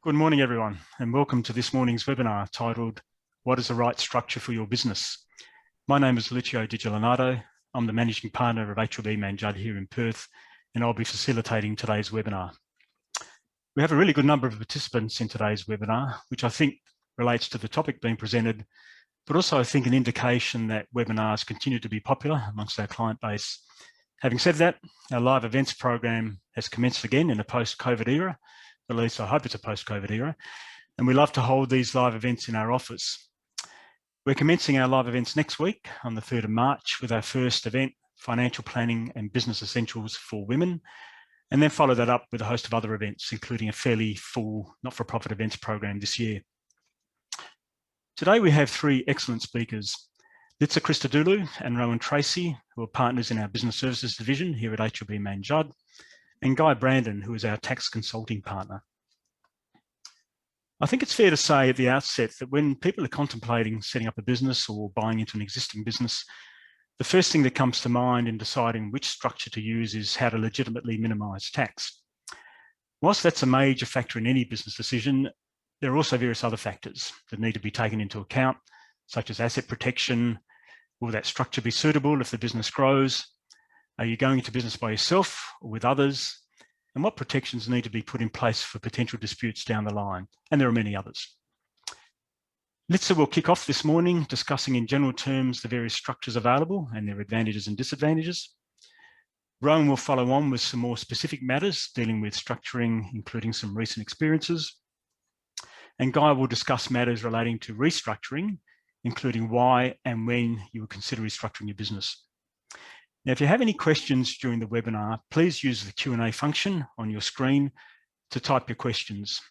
Good morning, everyone, and welcome to this morning's webinar titled, What is the Right Structure for Your Business? My name is Lucio Di Giallonardo. I'm the Managing Partner of HLB Mann Judd here in Perth, and I'll be facilitating today's webinar. We have a really good number of participants in today's webinar, which I think relates to the topic being presented, but also I think an indication that webinars continue to be popular amongst our client base. Having said that, our live events program has commenced again in a post-COVID era. At least I hope it's a post-COVID era, and we love to hold these live events in our office. We're commencing our live events next week on the 3rd of March with our first event, Financial Planning and Business Essentials for Women, and then follow that up with a host of other events, including a fairly full not-for-profit events program this year. Today we have three excellent speakers, Litsa Christodulou and Rowan Tracey, who are partners in our Business Services Division here at HLB Mann Judd, and Guy Brandon, who is our tax consulting partner. I think it's fair to say at the outset that when people are contemplating setting up a business or buying into an existing business, the first thing that comes to mind in deciding which structure to use is how to legitimately minimise tax. Whilst that's a major factor in any business decision, there are also various other factors that need to be taken into account, such as asset protection. Will that structure be suitable if the business grows? Are you going into business by yourself or with others? And what protections need to be put in place for potential disputes down the line? And there are many others. Litsa will kick off this morning discussing in general terms the various structures available and their advantages and disadvantages. Rowan will follow on with some more specific matters dealing with structuring, including some recent experiences. And Guy will discuss matters relating to restructuring, including why and when you would consider restructuring your business. Now, if you have any questions during the webinar, please use the Q&A function on your screen to type your questions.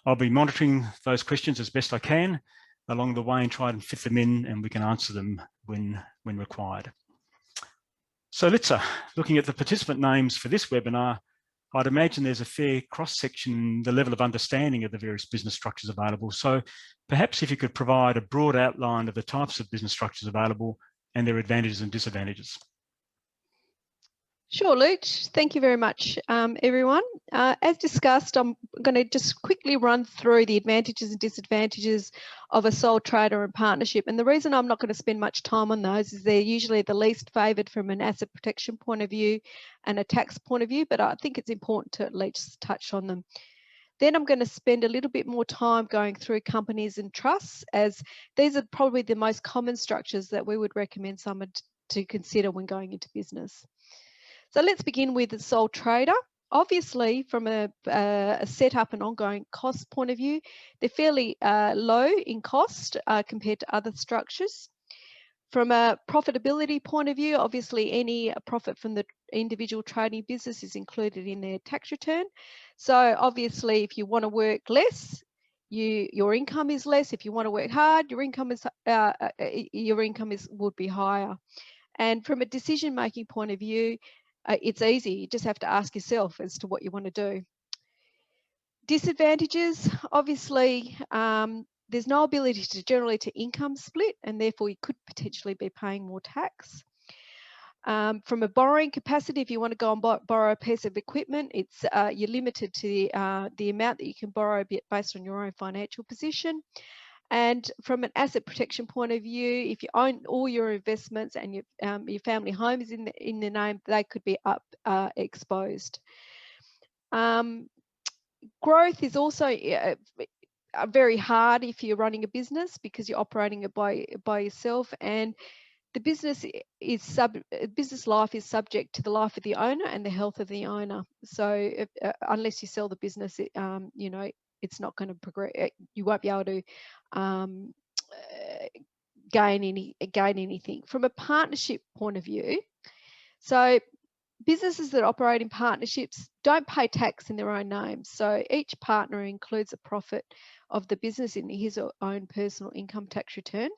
I'll be monitoring those questions as best I can along the way and try and fit them in, and we can answer them when required. So Litsa, looking at the participant names for this webinar, I'd imagine there's a fair cross-section in the level of understanding of the various business structures available. So perhaps if you could provide a broad outline of the types of business structures available and their advantages and disadvantages. Sure, Luch. Thank you very much, everyone. As discussed, I'm going to just quickly run through the advantages and disadvantages of a sole trader and partnership. And the reason I'm not going to spend much time on those is they're usually the least favoured from an asset protection point of view and a tax point of view, but I think it's important to at least touch on them. Then I'm going to spend a little bit more time going through companies and trusts, as these are probably the most common structures that we would recommend someone to consider when going into business. So let's begin with the sole trader. Obviously, from a setup and ongoing cost point of view, they're fairly low in cost compared to other structures. From a profitability point of view, obviously any profit from the individual trading business is included in their tax return. So obviously, if you want to work less, your income is less. If you want to work hard, your income would be higher. And from a decision-making point of view, it's easy. You just have to ask yourself as to what you want to do. Disadvantages, obviously, there's no ability to generally to income split, and therefore you could potentially be paying more tax. From a borrowing capacity, if you want to go and borrow a piece of equipment, it's you're limited to the amount that you can borrow based on your own financial position. And from an asset protection point of view, if you own all your investments and your family home is in the name, they could be exposed. Growth is also very hard if you're running a business because you're operating it by yourself, and the business life is subject to the life of the owner and the health of the owner. So unless you sell the business, you know, it's not going to progress. You won't be able to gain anything. From a partnership point of view, so businesses that operate in partnerships don't pay tax in their own names. So each partner includes a profit of the business in his or own personal income tax return.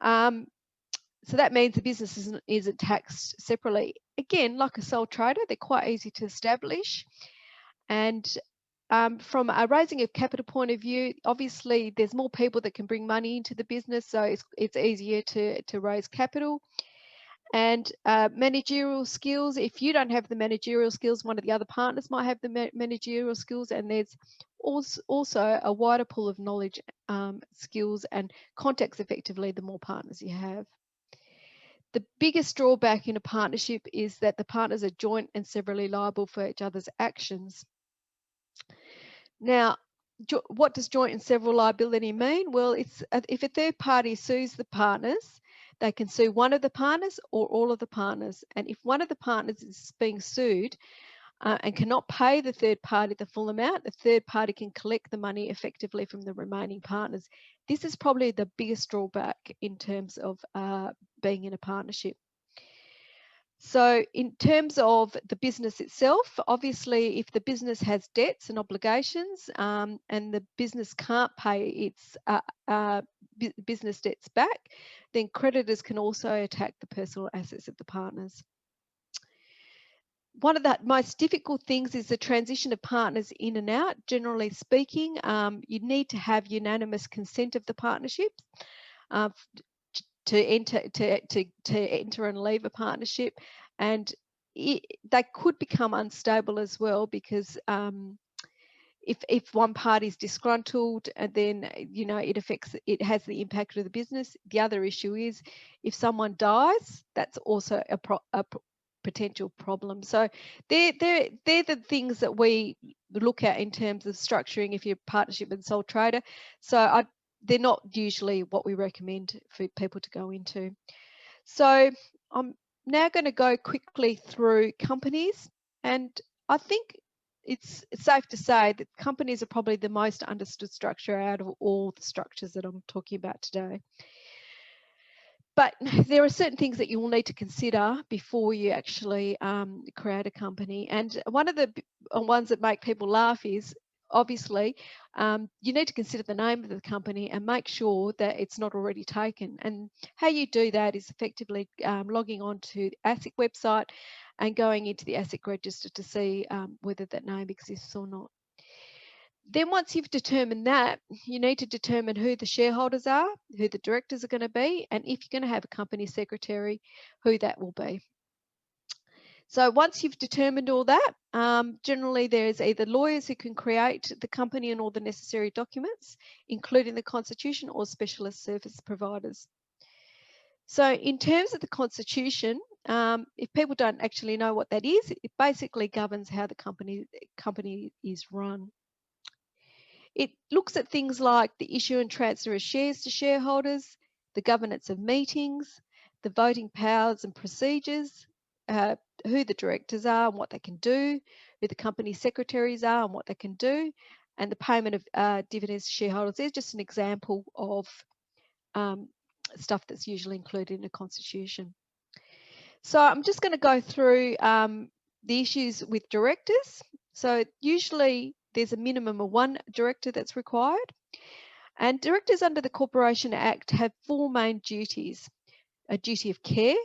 So that means the business isn't taxed separately. Again, like a sole trader, they're quite easy to establish. And from a raising of capital point of view, obviously there's more people that can bring money into the business, so it's easier to raise capital. And managerial skills, if you don't have the managerial skills, one of the other partners might have the managerial skills, and there's also a wider pool of knowledge, skills and contacts effectively the more partners you have. The biggest drawback in a partnership is that the partners are joint and severally liable for each other's actions. Now, what does joint and several liability mean? Well, it's if a third party sues the partners, they can sue one of the partners or all of the partners. And if one of the partners is being sued and cannot pay the third party the full amount, the third party can collect the money effectively from the remaining partners. This is probably the biggest drawback in terms of being in a partnership. So in terms of the business itself, obviously, if the business has debts and obligations and the business can't pay its business debts back, then creditors can also attack the personal assets of the partners. One of the most difficult things is the transition of partners in and out. Generally speaking, you need to have unanimous consent of the partnership to enter and leave a partnership, and they could become unstable as well, because if one party is disgruntled, and then it has the impact of the business. The other issue is if someone dies, that's also a potential problem. So they're the things that we look at in terms of structuring if you're a partnership and sole trader. So they're not usually what we recommend for people to go into. So I'm now going to go quickly through companies, and I think it's safe to say that companies are probably the most understood structure out of all the structures that I'm talking about today. But there are certain things that you will need to consider before you actually create a company. And one of the ones that make people laugh is, obviously, you need to consider the name of the company and make sure that it's not already taken. And how you do that is effectively logging on to the ASIC website and going into the ASIC register to see whether that name exists or not. Then once you've determined that, you need to determine who the shareholders are, who the directors are going to be, and if you're going to have a company secretary, who that will be. So once you've determined all that, generally there's either lawyers who can create the company and all the necessary documents, including the constitution, or specialist service providers. So in terms of the constitution, if people don't actually know what that is, it basically governs how the company is run. It looks at things like the issue and transfer of shares to shareholders, the governance of meetings, the voting powers and procedures, who the directors are and what they can do, who the company secretaries are and what they can do, and the payment of dividends to shareholders. There's just an example of stuff that's usually included in a constitution. So I'm just going to go through the issues with directors. So usually there's a minimum of one director that's required. And directors under the Corporation Act have four main duties. A duty of care.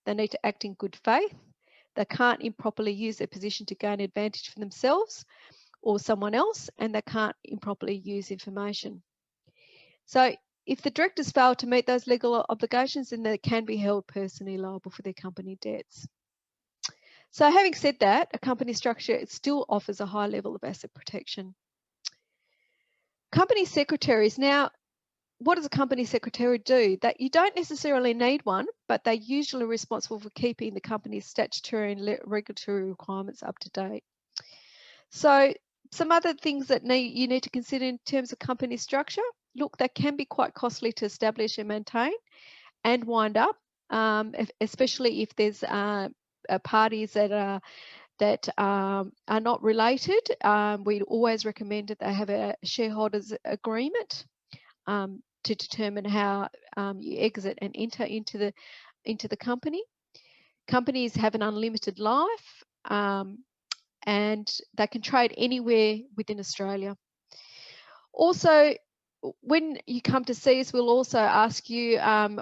They need to act in good faith. They can't improperly use their position to gain advantage for themselves or someone else, and they can't improperly use information. So if the directors fail to meet those legal obligations, then they can be held personally liable for their company debts. So having said that, a company structure, it still offers a high level of asset protection. Company secretaries. Now, what does a company secretary do? That you don't necessarily need one, but they're usually responsible for keeping the company's statutory and regulatory requirements up to date. So some other things that you need to consider in terms of company structure. Look, that can be quite costly to establish and maintain and wind up, especially if there's parties that are not related. We always recommend that they have a shareholders agreement to determine how you exit and enter into the company. Companies have an unlimited life, and they can trade anywhere within Australia. Also, when you come to see us, we'll also ask you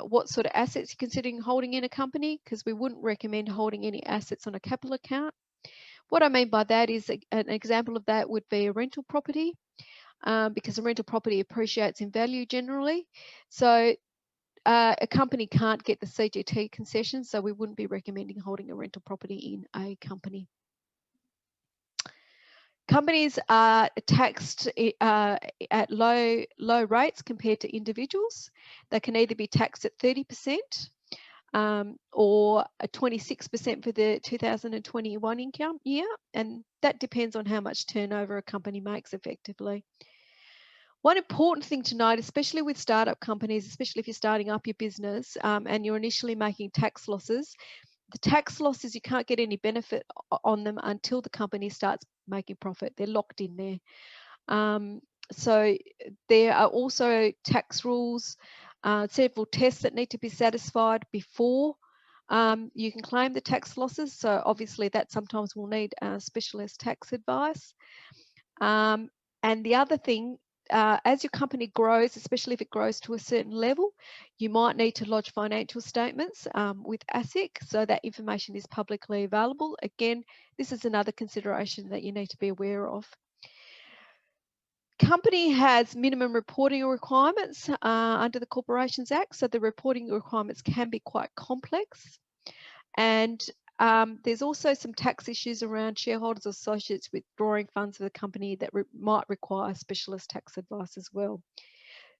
what sort of assets you're considering holding in a company, because we wouldn't recommend holding any assets on a capital account. What I mean by that is an example of that would be a rental property, because a rental property appreciates in value generally. So a company can't get the CGT concession, so we wouldn't be recommending holding a rental property in a company. Companies are taxed at low rates compared to individuals. They can either be taxed at 30% or 26% for the 2021 income year, and that depends on how much turnover a company makes effectively. One important thing to note, especially with startup companies, especially if you're starting up your business and you're initially making tax losses, the tax losses, you can't get any benefit on them until the company starts making profit. They're locked in there. So there are also tax rules, several tests that need to be satisfied before you can claim the tax losses. So obviously that sometimes will need specialist tax advice. And the other thing, as your company grows, especially if it grows to a certain level, you might need to lodge financial statements with ASIC, so that information is publicly available. Again, this is another consideration that you need to be aware of. Company has minimum reporting requirements under the Corporations Act, so the reporting requirements can be quite complex. And there's also some tax issues around shareholders or associates withdrawing funds of the company that might require specialist tax advice as well.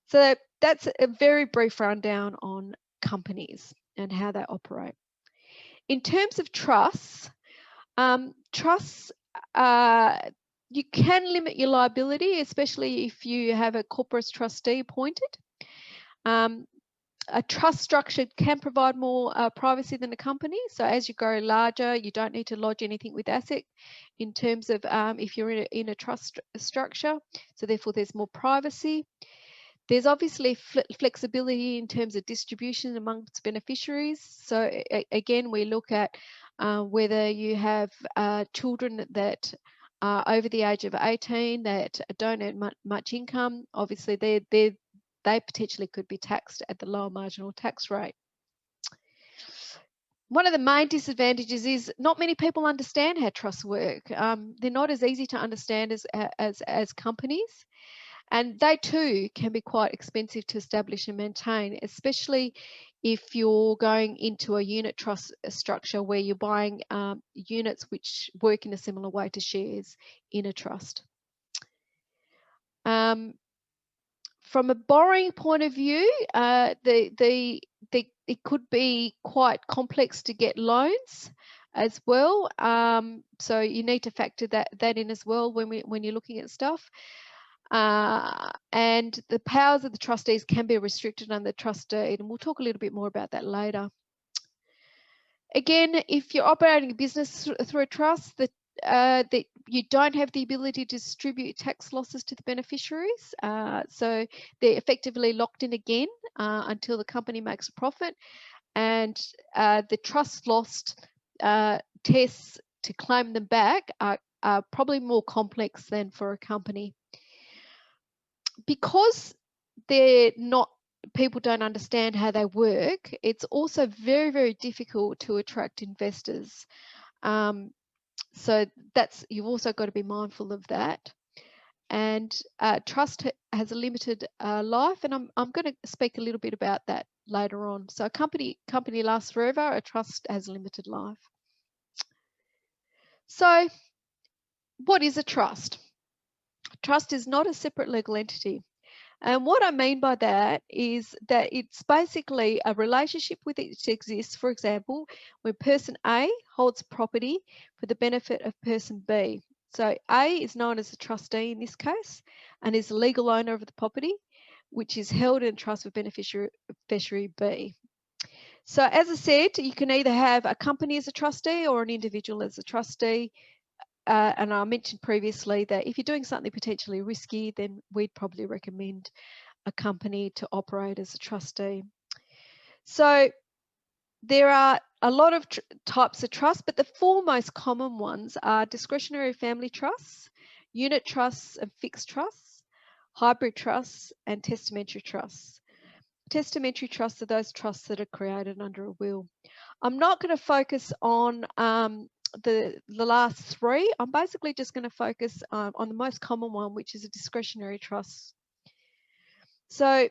So that's a very brief rundown on companies and how they operate. In terms of trusts, you can limit your liability, especially if you have a corporate trustee appointed. A trust structure can provide more privacy than a company. So as you grow larger, you don't need to lodge anything with ASIC in terms of if you're in a trust structure. So therefore, there's more privacy. There's obviously flexibility in terms of distribution amongst beneficiaries. So again, we look at whether you have children that are over the age of 18 that don't earn much income. Obviously, they potentially could be taxed at the lower marginal tax rate. One of the main disadvantages is not many people understand how trusts work. They're not as easy to understand as companies, and they too can be quite expensive to establish and maintain, especially if you're going into a unit trust structure where you're buying units which work in a similar way to shares in a trust. From a borrowing point of view, it could be quite complex to get loans as well. So you need to factor that in as well when you're looking at stuff. And the powers of the trustees can be restricted under the trust deed, and we'll talk a little bit more about that later. Again, if you're operating a business through a trust, that you don't have the ability to distribute tax losses to the beneficiaries. So they're effectively locked in again until the company makes a profit. And the trust lost tests to claim them back are probably more complex than for a company. Because people don't understand how they work, it's also very, very difficult to attract investors. So you've also got to be mindful of that. And trust has a limited life, and I'm going to speak a little bit about that later on. So a company lasts forever, a trust has a limited life. So what is a trust? A trust is not a separate legal entity. And what I mean by that is that it's basically a relationship which exists, for example, when person A holds property for the benefit of person B. So A is known as the trustee in this case and is the legal owner of the property, which is held in trust with beneficiary B. So as I said, you can either have a company as a trustee or an individual as a trustee. And I mentioned previously that if you're doing something potentially risky, then we'd probably recommend a company to operate as a trustee. So there are a lot of types of trusts, but the four most common ones are discretionary family trusts, unit trusts and fixed trusts, hybrid trusts, and testamentary trusts. Testamentary trusts are those trusts that are created under a will. I'm not going to focus on the last three. I'm basically just going to focus on the most common one, which is a discretionary trust. So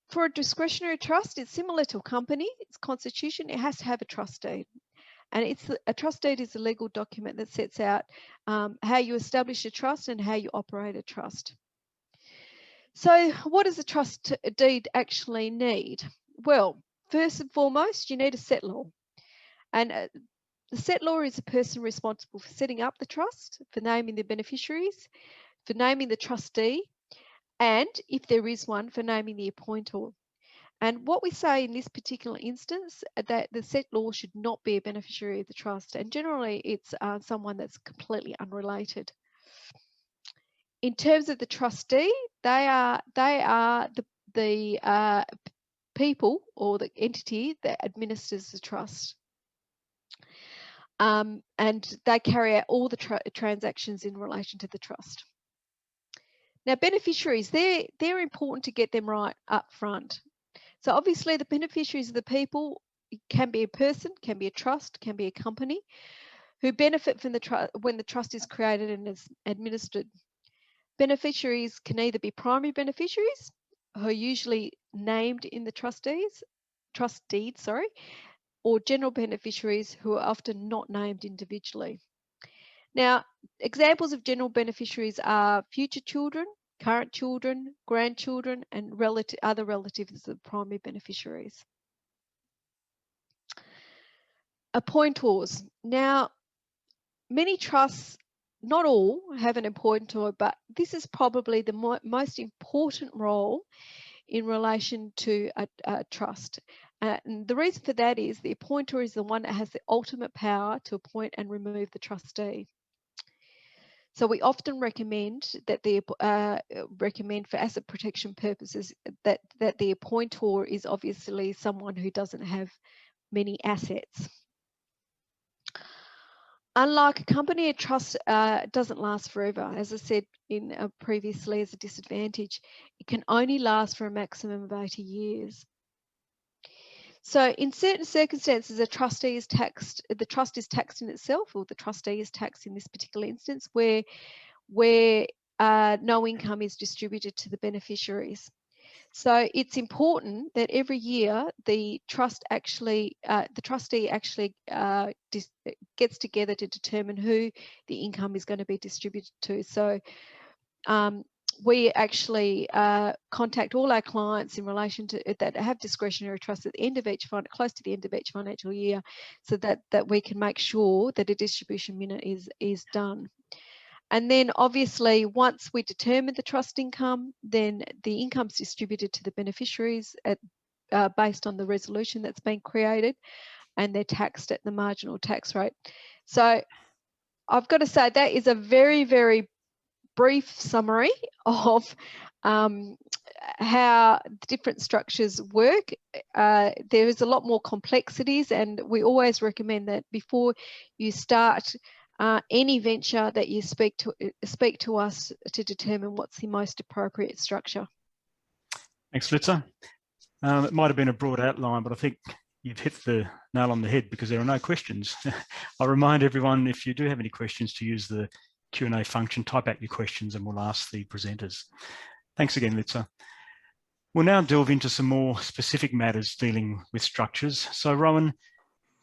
For a discretionary trust, it's similar to a company. Its constitution, it has to have a trust deed. And a trust deed is a legal document that sets out how you establish a trust and how you operate a trust. So what does a trust deed actually need? Well, first and foremost, you need a settlor. And the settlor is a person responsible for setting up the trust, for naming the beneficiaries, for naming the trustee, and if there is one, for naming the appointer. And what we say in this particular instance, that the settlor should not be a beneficiary of the trust, and generally it's someone that's completely unrelated. In terms of the trustee, they are the people or the entity that administers the trust. And they carry out all the transactions in relation to the trust. Now, beneficiaries, they're important to get them right up front. So obviously the beneficiaries are the people. It can be a person, can be a trust, can be a company, who benefit from the trust when the trust is created and is administered. Beneficiaries can either be primary beneficiaries, who are usually named in the trust deed, or general beneficiaries who are often not named individually. Now, examples of general beneficiaries are future children, current children, grandchildren, and other relatives of primary beneficiaries. Appointors. Now, many trusts, not all, have an appointer, but this is probably the most important role in relation to a trust. And the reason for that is the appointer is the one that has the ultimate power to appoint and remove the trustee. So we often recommend that recommend for asset protection purposes that the appointer is obviously someone who doesn't have many assets. Unlike a company, a trust doesn't last forever. As I said previously as a disadvantage, it can only last for a maximum of 80 years. So in certain circumstances, the trust is taxed in itself, or the trustee is taxed in this particular instance, where no income is distributed to the beneficiaries. So it's important that every year the trustee actually gets together to determine who the income is going to be distributed to. So we actually contact all our clients in relation to that have discretionary trusts at the end of close to the end of each financial year, so that we can make sure that a distribution minute is done. And then obviously once we determine the trust income, then the income's distributed to the beneficiaries based on the resolution that's been created, and they're taxed at the marginal tax rate. So I've got to say that is a very, very brief summary of how different structures work. There is a lot more complexities, and we always recommend that before you start any venture that you speak to us to determine what's the most appropriate structure. Thanks, Litsa. It might have been a broad outline, but I think you've hit the nail on the head because there are no questions. I'll remind everyone, if you do have any questions, to use the Q&A function, type out your questions and we'll ask the presenters. Thanks again, Litsa. We'll now delve into some more specific matters dealing with structures. So Rowan,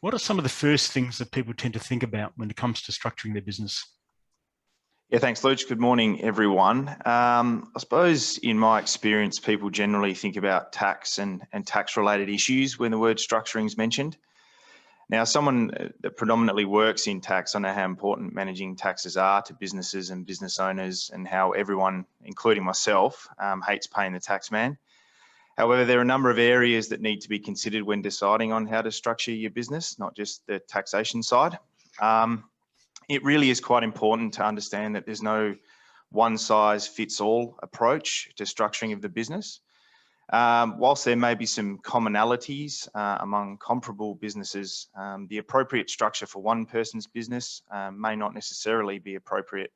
what are some of the first things that people tend to think about when it comes to structuring their business? Yeah, thanks, Luch. Good morning, everyone. I suppose in my experience, people generally think about tax and tax-related issues when the word structuring is mentioned. Now, someone that predominantly works in tax, I know how important managing taxes are to businesses and business owners, and how everyone, including myself, hates paying the tax man. However, there are a number of areas that need to be considered when deciding on how to structure your business, not just the taxation side. It really is quite important to understand that there's no one-size-fits-all approach to structuring of the business. Whilst there may be some commonalities among comparable businesses, the appropriate structure for one person's business may not necessarily be appropriate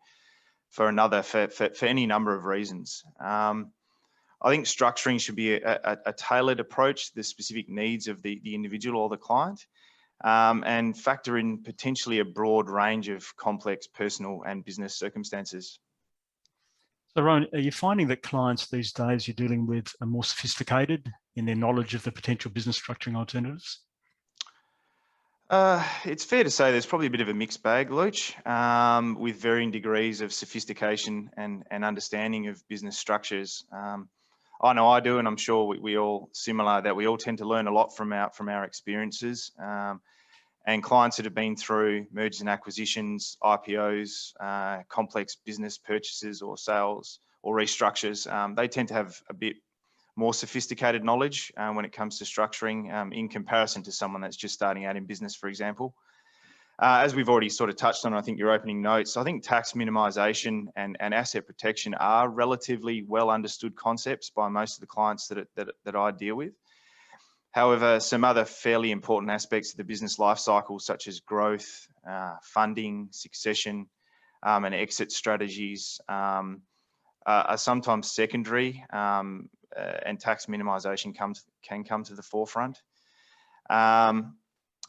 for another for any number of reasons. I think structuring should be a tailored approach to the specific needs of the individual or the client, and factor in potentially a broad range of complex personal and business circumstances. So Rowan, are you finding that clients these days you're dealing with are more sophisticated in their knowledge of the potential business structuring alternatives? It's fair to say there's probably a bit of a mixed bag, Luch, with varying degrees of sophistication and understanding of business structures. I know I do, and I'm sure we all similar, that we all tend to learn a lot from our experiences. And clients that have been through mergers and acquisitions, IPOs, complex business purchases or sales or restructures, they tend to have a bit more sophisticated knowledge when it comes to structuring in comparison to someone that's just starting out in business, for example. As we've already sort of touched on, I think your opening notes, I think tax minimisation and asset protection are relatively well understood concepts by most of the clients that I deal with. However, some other fairly important aspects of the business life cycle, such as growth, funding, succession, and exit strategies, are sometimes secondary, and tax minimisation can come to the forefront.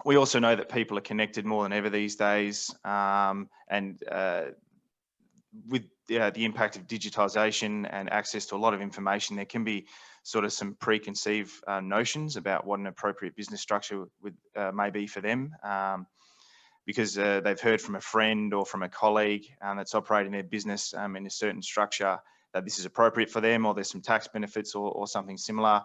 We also know that people are connected more than ever these days, and with the impact of digitisation and access to a lot of information, there can be sort of some preconceived notions about what an appropriate business structure may be for them, because they've heard from a friend or from a colleague that's operating their business in a certain structure that this is appropriate for them, or there's some tax benefits or something similar,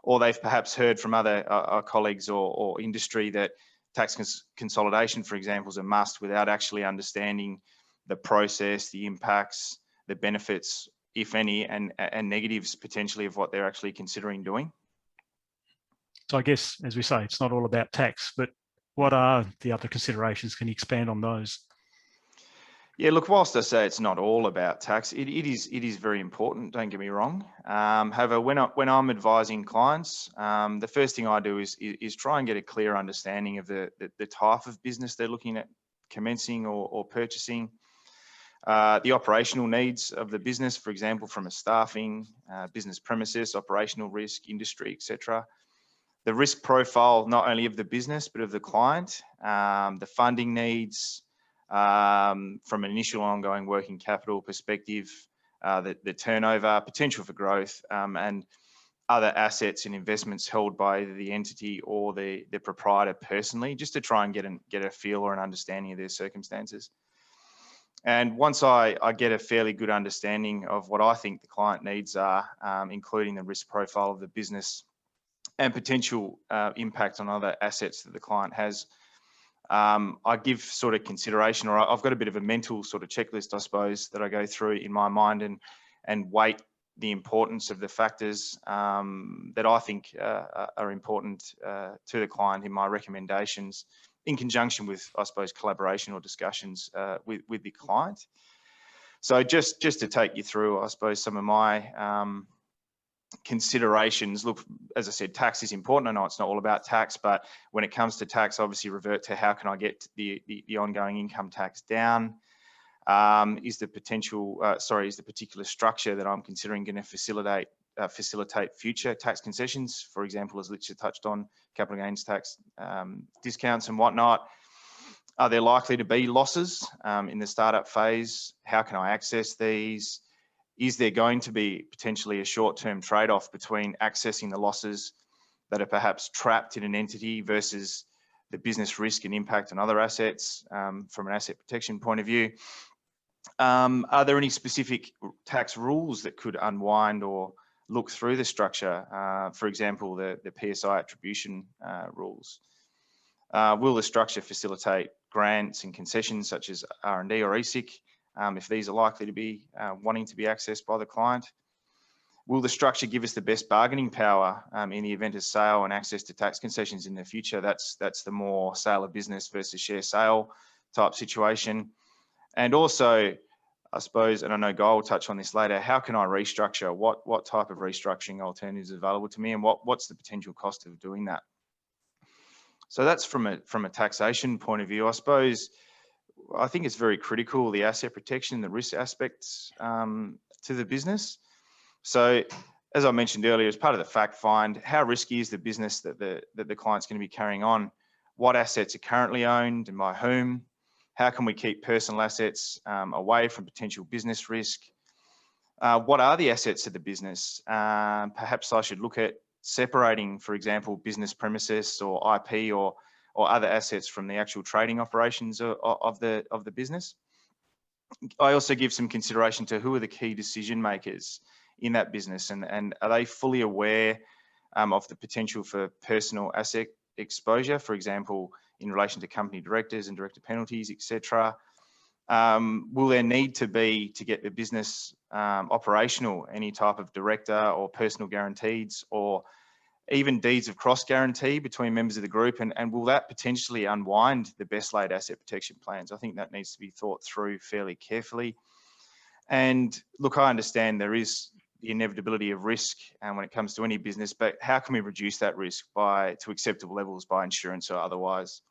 or they've perhaps heard from other colleagues or industry that tax consolidation, for example, is a must, without actually understanding the process, the impacts, the benefits, if any, and negatives potentially of what they're actually considering doing. So I guess, as we say, it's not all about tax, but what are the other considerations? Can you expand on those? Yeah, look, whilst I say it's not all about tax, it is very important, don't get me wrong. However, when I'm advising clients, the first thing I do is try and get a clear understanding of the type of business they're looking at commencing or purchasing, the operational needs of the business, for example, from a staffing, business premises, operational risk, industry, etc. The risk profile, not only of the business, but of the client, the funding needs, from an initial ongoing working capital perspective, the turnover, potential for growth, and other assets and investments held by the entity or the proprietor personally, just to try and get a feel or an understanding of their circumstances. And once I get a fairly good understanding of what I think the client needs are, including the risk profile of the business and potential impact on other assets that the client has, I give sort of consideration, or I've got a bit of a mental sort of checklist, I suppose, that I go through in my mind and weight the importance of the factors that I think are important to the client in my recommendations, in conjunction with, I suppose, collaboration or discussions with the client. So just to take you through, I suppose, some of my considerations. Look, as I said, tax is important. I know it's not all about tax, but when it comes to tax, obviously revert to how can I get the ongoing income tax down? Is the particular structure that I'm considering going to facilitate future tax concessions? For example, as Litsa touched on, capital gains tax discounts and whatnot. Are there likely to be losses in the startup phase? How can I access these? Is there going to be potentially a short-term trade-off between accessing the losses that are perhaps trapped in an entity versus the business risk and impact on other assets from an asset protection point of view? Are there any specific tax rules that could unwind or look through the structure? For example, the PSI attribution rules. Will the structure facilitate grants and concessions such as R&D or ESIC, if these are likely to be wanting to be accessed by the client? Will the structure give us the best bargaining power in the event of sale and access to tax concessions in the future? That's the more sale of business versus share sale type situation. And also, I suppose, and I know Guy will touch on this later, how can I restructure? What type of restructuring alternatives are available to me, and what's the potential cost of doing that? So that's from a taxation point of view. I suppose, I think it's very critical, the asset protection, the risk aspects to the business. So as I mentioned earlier, as part of the fact find, how risky is the business that the client's going to be carrying on? What assets are currently owned and by whom? How can we keep personal assets away from potential business risk? What are the assets of the business? Perhaps I should look at separating, for example, business premises or IP or other assets from the actual trading operations of the business. I also give some consideration to who are the key decision makers in that business, and are they fully aware of the potential for personal asset exposure, for example, in relation to company directors and director penalties, etc. Will there need to be, to get the business operational, any type of director or personal guarantees or even deeds of cross guarantee between members of the group, and will that potentially unwind the best laid asset protection plans? I think that needs to be thought through fairly carefully. And look, I understand there is the inevitability of risk when it comes to any business, but how can we reduce that risk to acceptable levels by insurance or otherwise?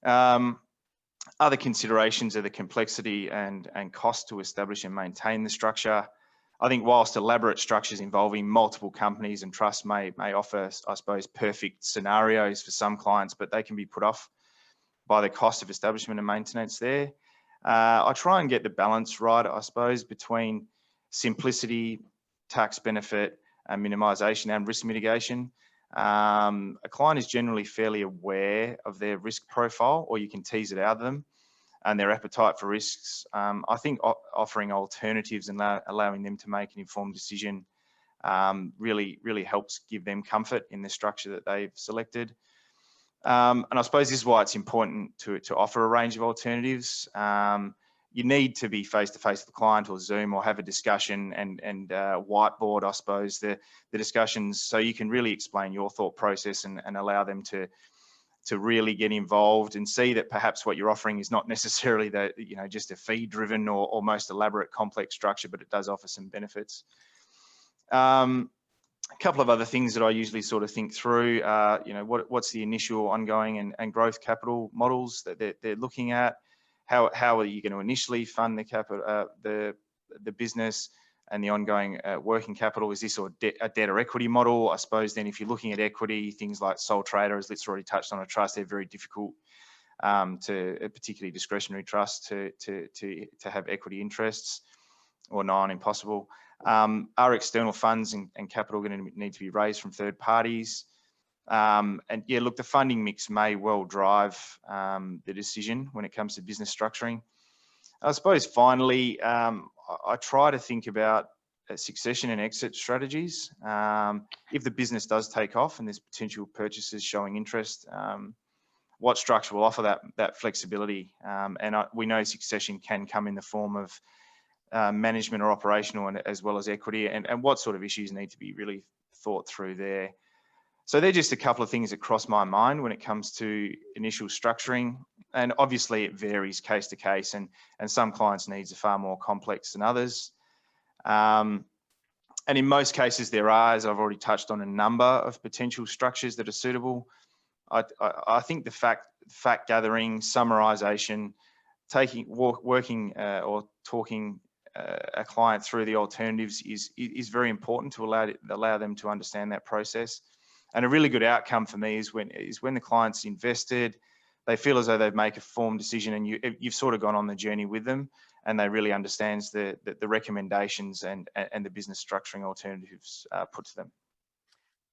Other considerations are the complexity and cost to establish and maintain the structure. I think whilst elaborate structures involving multiple companies and trusts may offer, I suppose, perfect scenarios for some clients, but they can be put off by the cost of establishment and maintenance there. I try and get the balance right, I suppose, between simplicity, tax benefit, and minimisation and risk mitigation. A client is generally fairly aware of their risk profile, or you can tease it out of them, and their appetite for risks. I think offering alternatives and allowing them to make an informed decision really helps give them comfort in the structure that they've selected. And I suppose this is why it's important to offer a range of alternatives. You need to be face-to-face with the client or Zoom or have a discussion and whiteboard, I suppose, the discussions, so you can really explain your thought process and allow them to really get involved and see that perhaps what you're offering is not necessarily just a fee-driven or most elaborate complex structure, but it does offer some benefits. A couple of other things that I usually sort of think through, what's the initial, ongoing and growth capital models that they're looking at? How are you going to initially fund the capital, the business and the ongoing working capital? Is this a debt or equity model? I suppose then if you're looking at equity, things like sole trader, as Litsa already touched on, a trust, they're very difficult to, particularly discretionary trusts, to have equity interests, or nigh on impossible. Are external funds and capital going to need to be raised from third parties? And yeah, look, the funding mix may well drive the decision when it comes to business structuring. I suppose finally, I try to think about succession and exit strategies. If the business does take off and there's potential purchasers showing interest, what structure will offer that flexibility? And we know succession can come in the form of management or operational, and as well as equity, and what sort of issues need to be really thought through there. So they're just a couple of things that cross my mind when it comes to initial structuring. And obviously it varies case to case, and some clients' needs are far more complex than others. And in most cases there are, as I've already touched on, a number of potential structures that are suitable. I think the fact gathering, summarisation, working or talking a client through the alternatives is very important to allow them to understand that process. And a really good outcome for me is when the client's invested, they feel as though they make a formed decision, and you've sort of gone on the journey with them, and they really understands the recommendations and the business structuring alternatives put to them.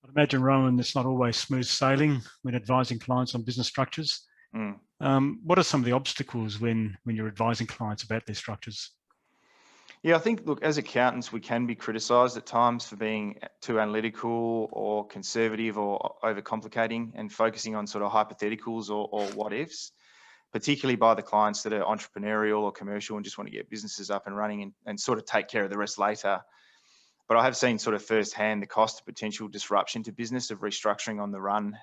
I'd imagine, Rowan, it's not always smooth sailing when advising clients on business structures. What are some of the obstacles when you're advising clients about their structures? Yeah, I think, look, as accountants, we can be criticised at times for being too analytical or conservative or overcomplicating and focusing on sort of hypotheticals or what ifs, particularly by the clients that are entrepreneurial or commercial and just want to get businesses up and running and sort of take care of the rest later. But I have seen sort of firsthand the cost of potential disruption to business of restructuring on the run,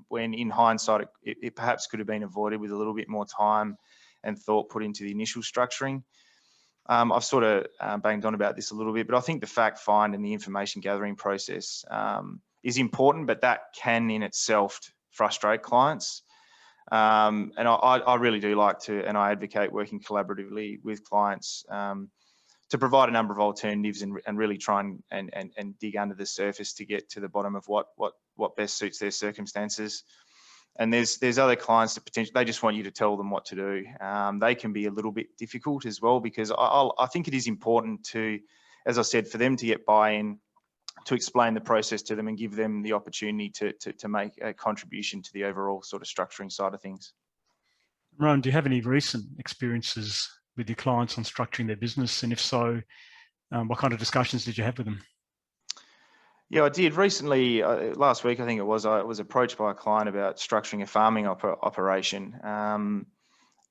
when in hindsight, it perhaps could have been avoided with a little bit more time and thought put into the initial structuring. I've sort of banged on about this a little bit, but I think the fact find and the information gathering process is important, but that can in itself frustrate clients. And I really do like to, and I advocate working collaboratively with clients to provide a number of alternatives and really try and dig under the surface to get to the bottom of what best suits their circumstances. And there's other clients that potentially they just want you to tell them what to do. They can be a little bit difficult as well, because I think it is important to as I said, for them to get buy-in, to explain the process to them and give them the opportunity to make a contribution to the overall sort of structuring side of things. Rowan, do you have any recent experiences with your clients on structuring their business? And if so, what kind of discussions did you have with them? Yeah, I did recently. Last week, I think it was. I was approached by a client about structuring a farming operation.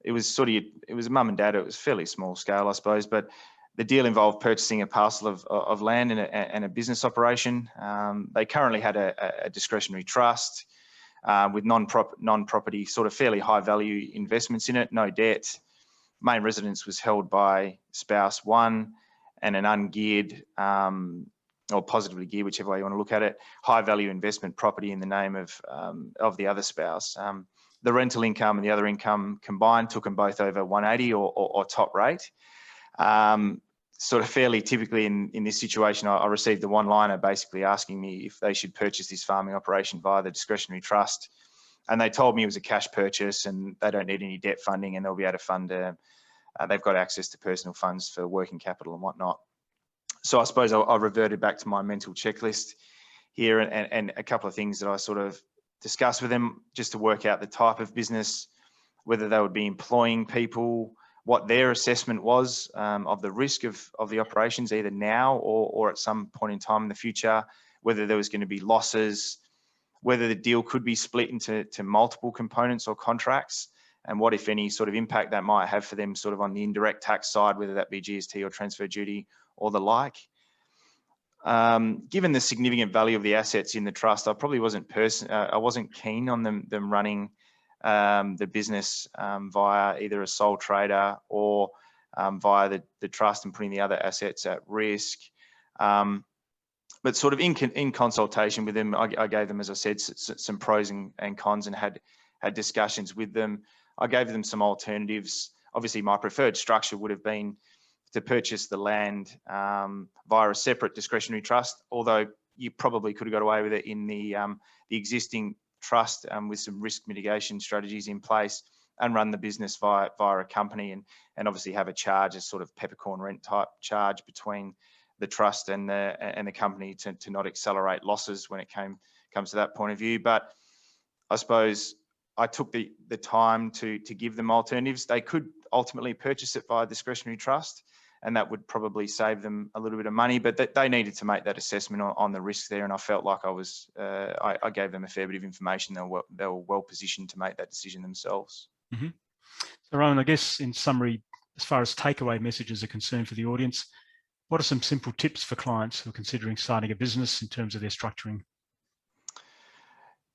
It was a mum and dad. It was fairly small scale, I suppose, but the deal involved purchasing a parcel of land and a business operation. They currently had a discretionary trust with non-property, sort of fairly high value investments in it, no debt. Main residence was held by spouse one and an ungeared or positively geared, whichever way you want to look at it, high value investment property in the name of the other spouse. The rental income and the other income combined took them both over 180 or top rate. Sort of fairly typically in this situation, I received a one-liner basically asking me if they should purchase this farming operation via the discretionary trust. And they told me it was a cash purchase and they don't need any debt funding and they'll be able to fund, they've got access to personal funds for working capital and whatnot. So I suppose I reverted back to my mental checklist here and a couple of things that I sort of discussed with them just to work out the type of business, whether they would be employing people, what their assessment was of the risk of the operations, either now or at some point in time in the future, whether there was going to be losses, whether the deal could be split into multiple components or contracts, and what, if any, sort of impact that might have for them sort of on the indirect tax side, whether that be GST or transfer duty or the like. Given the significant value of the assets in the trust, I probably wasn't keen on them running the business via either a sole trader or via the trust and putting the other assets at risk. But sort of in consultation with them, I gave them, as I said, some pros and cons and had discussions with them. I gave them some alternatives. Obviously, my preferred structure would have been to purchase the land via a separate discretionary trust, although you probably could have got away with it in the existing trust with some risk mitigation strategies in place and run the business via a company and obviously have a charge, a sort of peppercorn rent type charge between the trust and the company to not accelerate losses when it comes to that point of view. But I suppose I took the time to give them alternatives. They could ultimately purchase it via discretionary trust, and that would probably save them a little bit of money, but they needed to make that assessment on the risk there. And I felt like I gave them a fair bit of information. They were well positioned to make that decision themselves. Mm-hmm. So Rowan, I guess in summary, as far as takeaway messages are concerned for the audience, what are some simple tips for clients who are considering starting a business in terms of their structuring?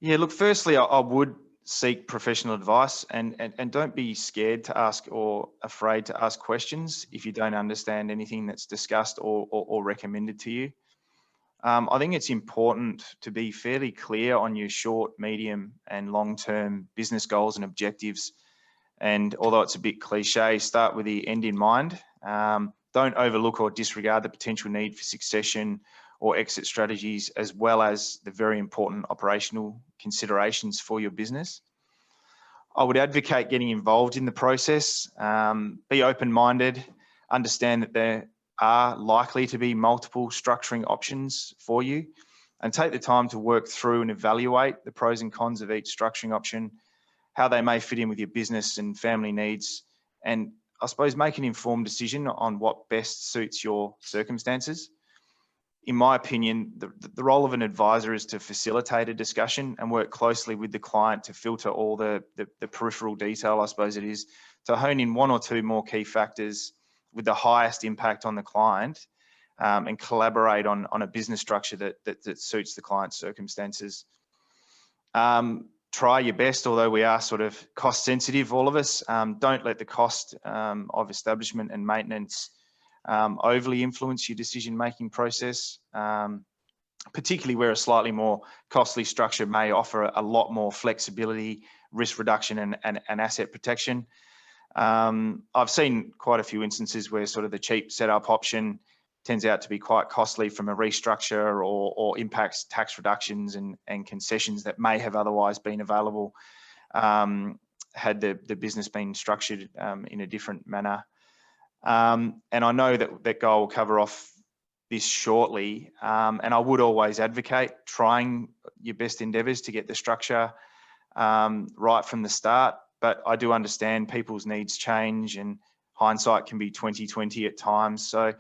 Yeah, look, firstly, I would seek professional advice and don't be scared to ask or afraid to ask questions if you don't understand anything that's discussed or recommended to you. I think it's important to be fairly clear on your short, medium and long-term business goals and objectives. And although it's a bit cliche, start with the end in mind. Don't overlook or disregard the potential need for succession or exit strategies, as well as the very important operational considerations for your business. I would advocate getting involved in the process, be open-minded, understand that there are likely to be multiple structuring options for you, and take the time to work through and evaluate the pros and cons of each structuring option, how they may fit in with your business and family needs, and I suppose make an informed decision on what best suits your circumstances. In my opinion, the role of an advisor is to facilitate a discussion and work closely with the client to filter all the peripheral detail, I suppose it is, to hone in one or two more key factors with the highest impact on the client and collaborate on a business structure that suits the client's circumstances. Try your best, although we are sort of cost sensitive, all of us. Don't let the cost of establishment and maintenance overly influence your decision-making process, particularly where a slightly more costly structure may offer a lot more flexibility, risk reduction and asset protection. I've seen quite a few instances where sort of the cheap setup option tends out to be quite costly from a restructure or impacts tax reductions and concessions that may have otherwise been available had the business been structured in a different manner. And I know that Guy will cover off this shortly, and I would always advocate trying your best endeavours to get the structure right from the start. But I do understand people's needs change, and hindsight can be 20/20 at times. So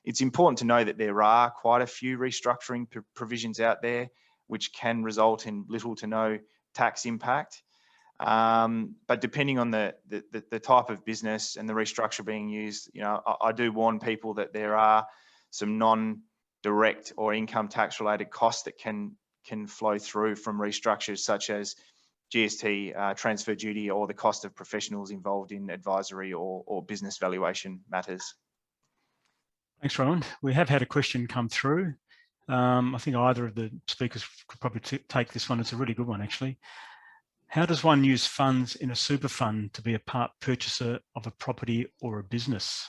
it's important to know that there are quite a few restructuring provisions out there which can result in little to no tax impact. But depending on the type of business and the restructure being used, you know, I do warn people that there are some non-direct or income tax related costs that can flow through from restructures, such as GST, transfer duty, or the cost of professionals involved in advisory or business valuation matters. Thanks, Rowan. We have had a question come through. I think either of the speakers could probably take this one. It's a really good one, actually. How does one use funds in a super fund to be a part purchaser of a property or a business?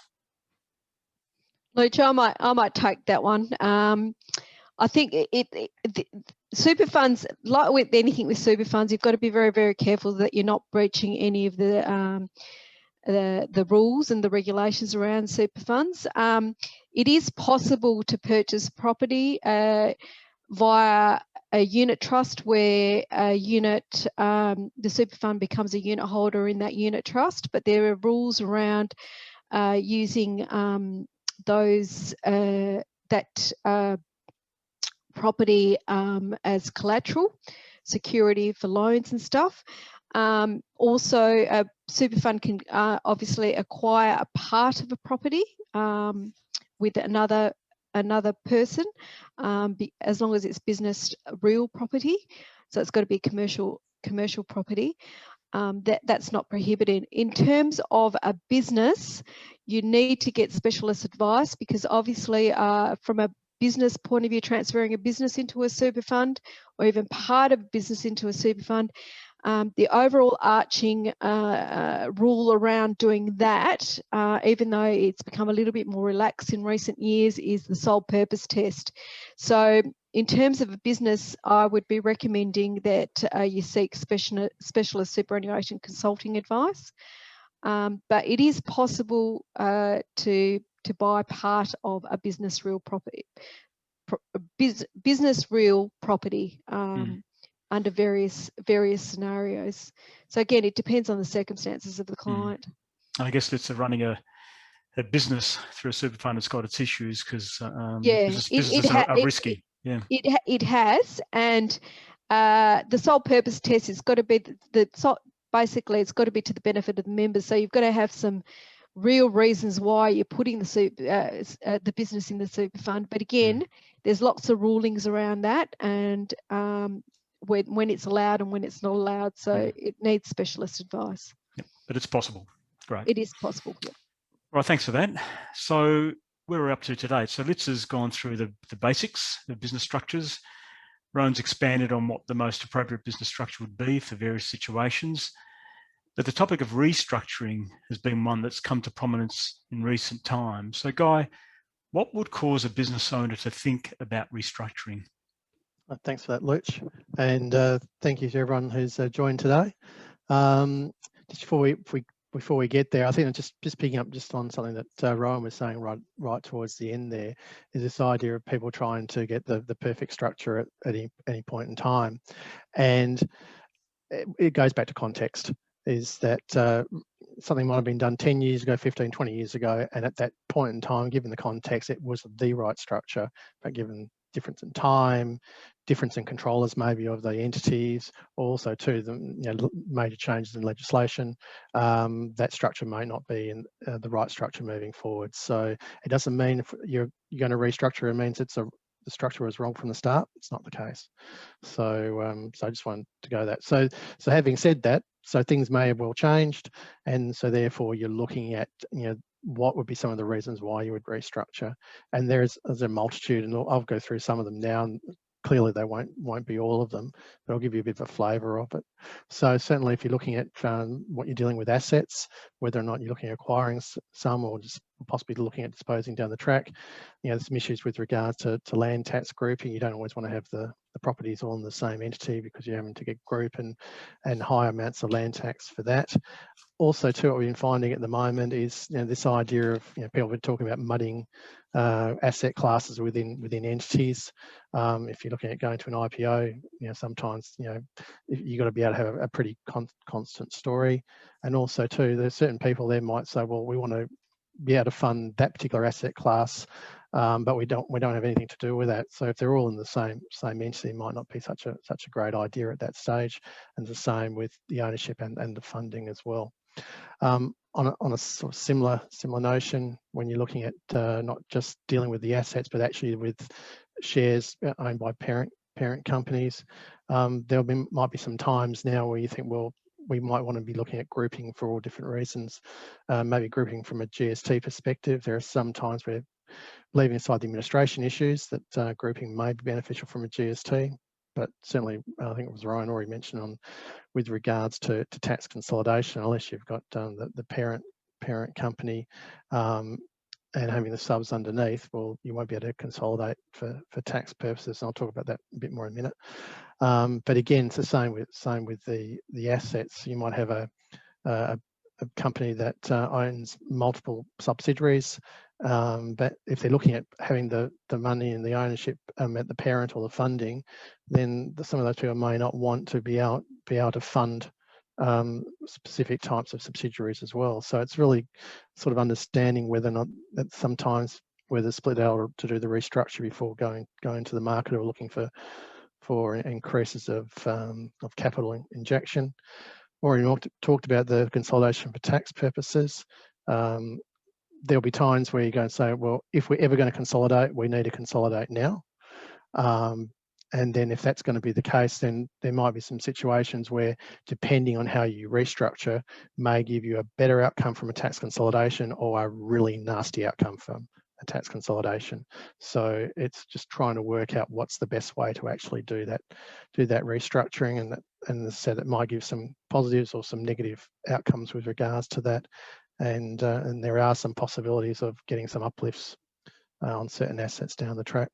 Lucio, I might take that one. I think super funds, like with anything with super funds, you've got to be very, very careful that you're not breaching any of the rules and the regulations around super funds. It is possible to purchase property via a unit trust, where a unit, the super fund becomes a unit holder in that unit trust, but there are rules around using those property as collateral security for loans and stuff. Also, a super fund can obviously acquire a part of a property with another person, as long as it's business real property. So it's got to be commercial property. That's not prohibited. In terms of a business, you need to get specialist advice, because obviously from a business point of view, transferring a business into a super fund, or even part of business into a super fund, the overall arching rule around doing that, even though it's become a little bit more relaxed in recent years, is the sole purpose test. So in terms of a business, I would be recommending that you seek specialist superannuation consulting advice. But it is possible to buy part of a business real property, under various scenarios. So again, it depends on the circumstances of the client. I guess Litsa, running a business through a super fund has got its issues, because businesses are risky. It has, and the sole purpose test has got to be basically it's got to be to the benefit of the members. So you've got to have some real reasons why you're putting the business in the super fund. But again, there's lots of rulings around that, and when it's allowed and when it's not allowed. So it needs specialist advice. Yep, but it's possible. Great. It is possible. Yep. Right, thanks for that. So where we're up to today. So Litsa's gone through the basics of business structures. Rowan's expanded on what the most appropriate business structure would be for various situations. But the topic of restructuring has been one that's come to prominence in recent times. So Guy, what would cause a business owner to think about restructuring? Thanks for that, Luch, and thank you to everyone who's joined today. Just before we get there, I think I'm just picking up just on something that Rowan was saying right towards the end. There is this idea of people trying to get the perfect structure at any point in time, and it goes back to context. Is that something might have been done 10 years ago, 15, 20 years ago, and at that point in time, given the context, it was the right structure, but given difference in time, difference in controllers maybe of the entities, also too the major changes in legislation, that structure may not be in the right structure moving forward. So it doesn't mean if you're going to restructure, it means the structure was wrong from the start. It's not the case. So so I just wanted to go that. So having said that, so things may have well changed, and so therefore you're looking at what would be some of the reasons why you would restructure, and there's a multitude, and I'll go through some of them now. And clearly they won't be all of them, but I'll give you a bit of a flavour of it. So certainly if you're looking at what you're dealing with assets, whether or not you're looking at acquiring some or just possibly looking at disposing down the track, there's some issues with regards to land tax grouping. You don't always want to have the the properties all in the same entity, because you're having to get group and high amounts of land tax for that. Also, too, what we've been finding at the moment is, this idea of, people have been talking about mudding asset classes within entities. If you're looking at going to an IPO, sometimes, you've got to be able to have a pretty constant story. And also, too, there's certain people there might say, well, we want to be able to fund that particular asset class, but we don't have anything to do with that. So if they're all in the same entity, it might not be such a great idea at that stage. And the same with the ownership and the funding as well. On a sort of similar notion, when you're looking at not just dealing with the assets, but actually with shares owned by parent companies, might be some times now where you think, well, we might want to be looking at grouping for all different reasons. Maybe grouping from a GST perspective. There are some times where, leaving aside the administration issues, that grouping may be beneficial from a GST. But certainly, I think it was Ryan already mentioned with regards to tax consolidation, unless you've got the parent company and having the subs underneath, well, you won't be able to consolidate for tax purposes. And I'll talk about that a bit more in a minute. But again, it's the same with the assets. You might have a company that owns multiple subsidiaries, but if they're looking at having the money and the ownership at the parent or the funding, then some of those people may not want to be able to fund specific types of subsidiaries as well. So it's really sort of understanding whether or not that sometimes whether split out to do the restructure before going to the market, or looking for increases of capital injection. Already talked about the consolidation for tax purposes. There'll be times where you go and say, well, if we're ever going to consolidate, we need to consolidate now. And then if that's going to be the case, then there might be some situations where, depending on how you restructure, may give you a better outcome from a tax consolidation or a really nasty outcome from a tax consolidation. So it's just trying to work out what's the best way to actually do that restructuring, and as I said, it might give some positives or some negative outcomes with regards to that. And there are some possibilities of getting some uplifts on certain assets down the track.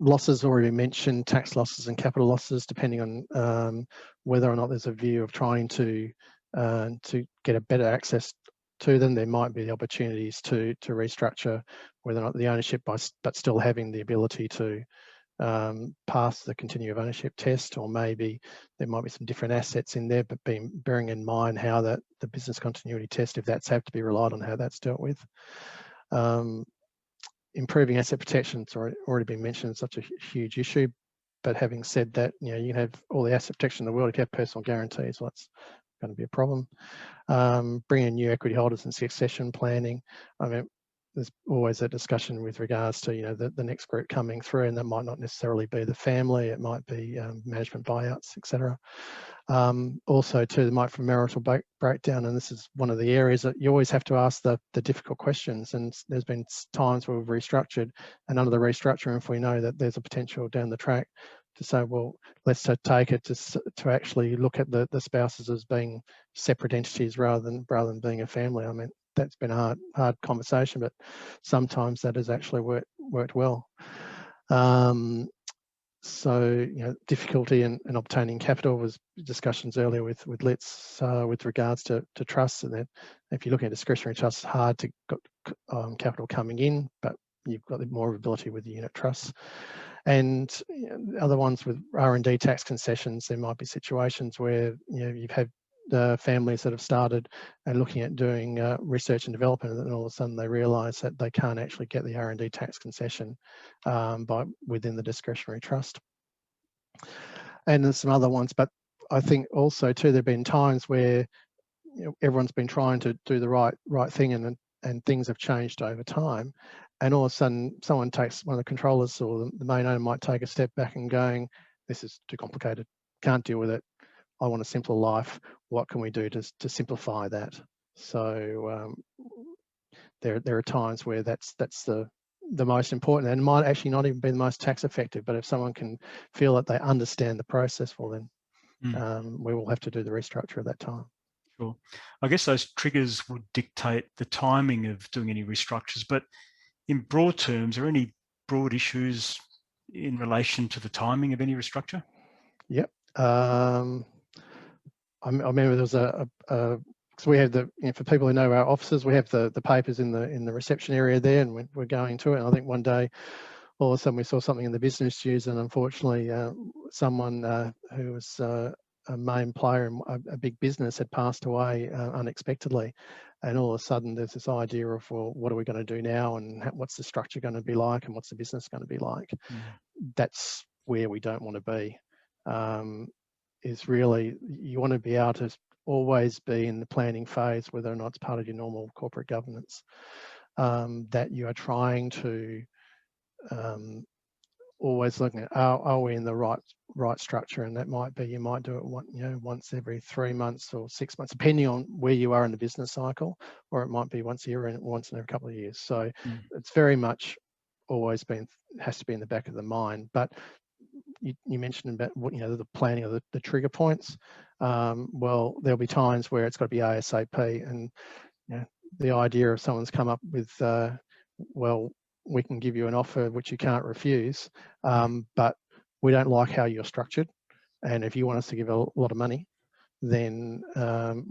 Losses already mentioned, tax losses and capital losses, depending on whether or not there's a view of trying to get a better access to them. There might be opportunities to restructure, whether or not the ownership, but still having the ability to pass the continuum of ownership test, or maybe there might be some different assets in there, but bearing in mind how the business continuity test, if that's have to be relied on, how that's dealt with. Improving asset protection, it's already been mentioned, it's such a huge issue. But having said that, you can have all the asset protection in the world. If you have personal guarantees, well, that's going to be a problem. Bringing in new equity holders and succession planning. I mean, there's always a discussion with regards to the next group coming through, and that might not necessarily be the family. It might be management buyouts, etc. Also, too, there might be marital breakdown, and this is one of the areas that you always have to ask the difficult questions. And there's been times where we've restructured, and under the restructuring, if we know that there's a potential down the track to say, well, let's take it to actually look at the spouses as being separate entities rather than being a family. I mean, that's been a hard conversation, but sometimes that has actually worked well. So, difficulty in obtaining capital was discussions earlier with Litsa with regards to trusts, and that if you're looking at discretionary trusts, it's hard to get capital coming in, but you've got more ability with the unit trusts. And other ones with R&D tax concessions, there might be situations where you've had families that have started and looking at doing research and development, and then all of a sudden they realise that they can't actually get the R&D tax concession within the discretionary trust. And there's some other ones, but I think also too there have been times where everyone's been trying to do the right thing, and things have changed over time, and all of a sudden one of the controllers or the main owner might take a step back and going, this is too complicated, can't deal with it, I want a simpler life. What can we do to simplify that? So there are times where that's the most important, and might actually not even be the most tax effective. But if someone can feel that they understand the process, well then we will have to do the restructure at that time. Sure. I guess those triggers would dictate the timing of doing any restructures. But in broad terms, are any broad issues in relation to the timing of any restructure? Yep. I remember there was because we have the, for people who know our offices, we have the papers in the reception area there, and we're going to it. And I think one day, all of a sudden, we saw something in the business news, and unfortunately, someone who was a main player in a big business had passed away unexpectedly. And all of a sudden, there's this idea of, well, what are we going to do now, and what's the structure going to be like, and what's the business going to be like? That's where we don't want to be. Is really, you want to be able to always be in the planning phase, whether or not it's part of your normal corporate governance, that you are trying to always looking at, are we in the right structure? And that might be, you might do it once every 3 months or 6 months, depending on where you are in the business cycle, or it might be once a year and once in every couple of years. So it's very much always has to be in the back of the mind. But you mentioned about the planning of the trigger points. Well, there'll be times where it's got to be ASAP, and the idea of someone's come up with, well, we can give you an offer which you can't refuse, but we don't like how you're structured, and if you want us to give a lot of money, then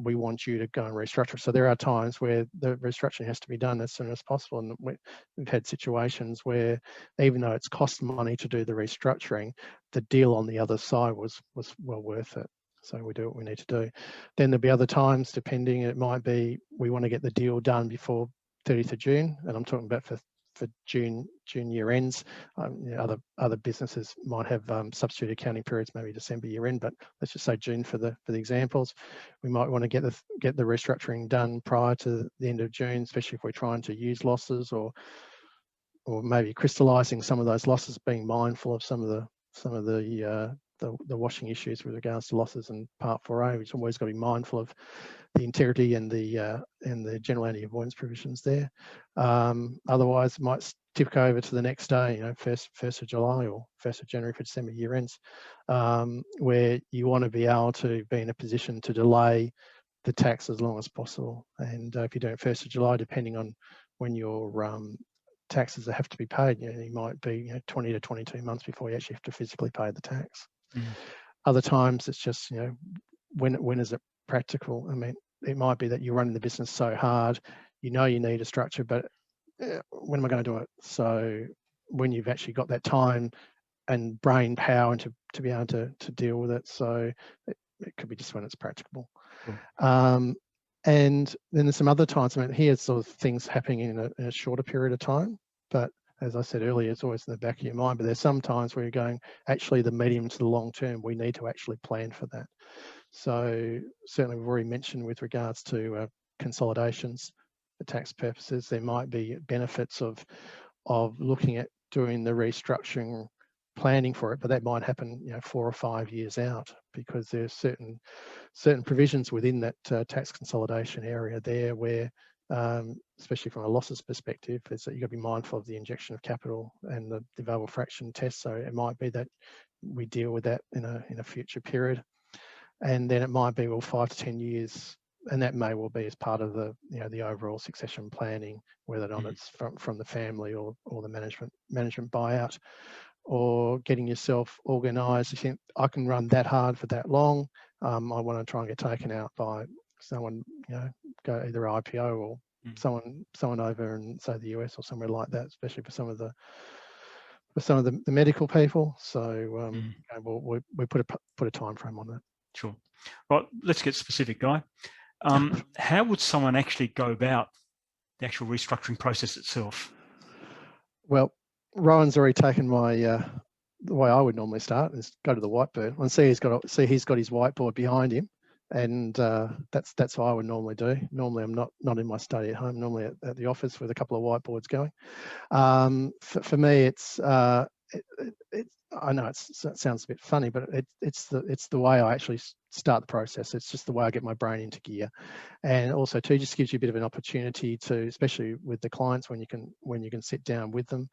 we want you to go and restructure. So there are times where the restructuring has to be done as soon as possible, and we've had situations where, even though it's cost money to do the restructuring, the deal on the other side was well worth it. So we do what we need to do. Then there'll be other times, depending, it might be we want to get the deal done before 30th of June, and I'm talking about for June year ends. Other businesses might have substitute accounting periods, maybe December year end, but let's just say June for the examples. We might want to get the restructuring done prior to the end of June, especially if we're trying to use losses, or maybe crystallising some of those losses, being mindful of some of the washing issues with regards to losses in Part 4A, which always got to be mindful of the integrity and the general anti-avoidance provisions there. Otherwise, it might tip over to the next day, 1st of July or 1st of January for December year ends, where you want to be able to be in a position to delay the tax as long as possible. And if you do it 1st of July, depending on when your taxes have to be paid, you might be 20 to 22 months before you actually have to physically pay the tax. Other times it's just, when is it practical? I mean, it might be that you're running the business so hard, you need a structure, but when am I going to do it? So when you've actually got that time and brain power to be able to deal with it, so it could be just when it's practicable. And then there's some other times, I mean, here's sort of things happening in a shorter period of time, but as I said earlier, it's always in the back of your mind. But there's some times where you're going, actually, the medium to the long term, we need to actually plan for that. So certainly we've already mentioned with regards to consolidations for tax purposes, there might be benefits of looking at doing the restructuring, planning for it, but that might happen 4 or 5 years out, because there's certain provisions within that tax consolidation area there where, especially from a losses perspective, is that you've got to be mindful of the injection of capital and the available fraction test. So it might be that we deal with that in a future period, and then it might be 5 to 10 years, and that may well be as part of the the overall succession planning, whether or not it's from the family or the management buyout, or getting yourself organised. You think, I can run that hard for that long. I want to try and get taken out by someone, go either IPO or someone over in, say, the US or somewhere like that, especially for some of the medical people. So we put a time frame on that. Sure. Well, let's get specific, Guy. How would someone actually go about the actual restructuring process itself? Well, Rowan's already taken my the way I would normally start is go to the whiteboard and see he's got his whiteboard behind him, and that's what I would normally do. Normally I'm not in my study at home. Normally at the office with a couple of whiteboards going. For me, it's I know it sounds a bit funny, but it's the way I actually start the process. It's just the way I get my brain into gear, and also too, just gives you a bit of an opportunity to, especially with the clients, when you can sit down with them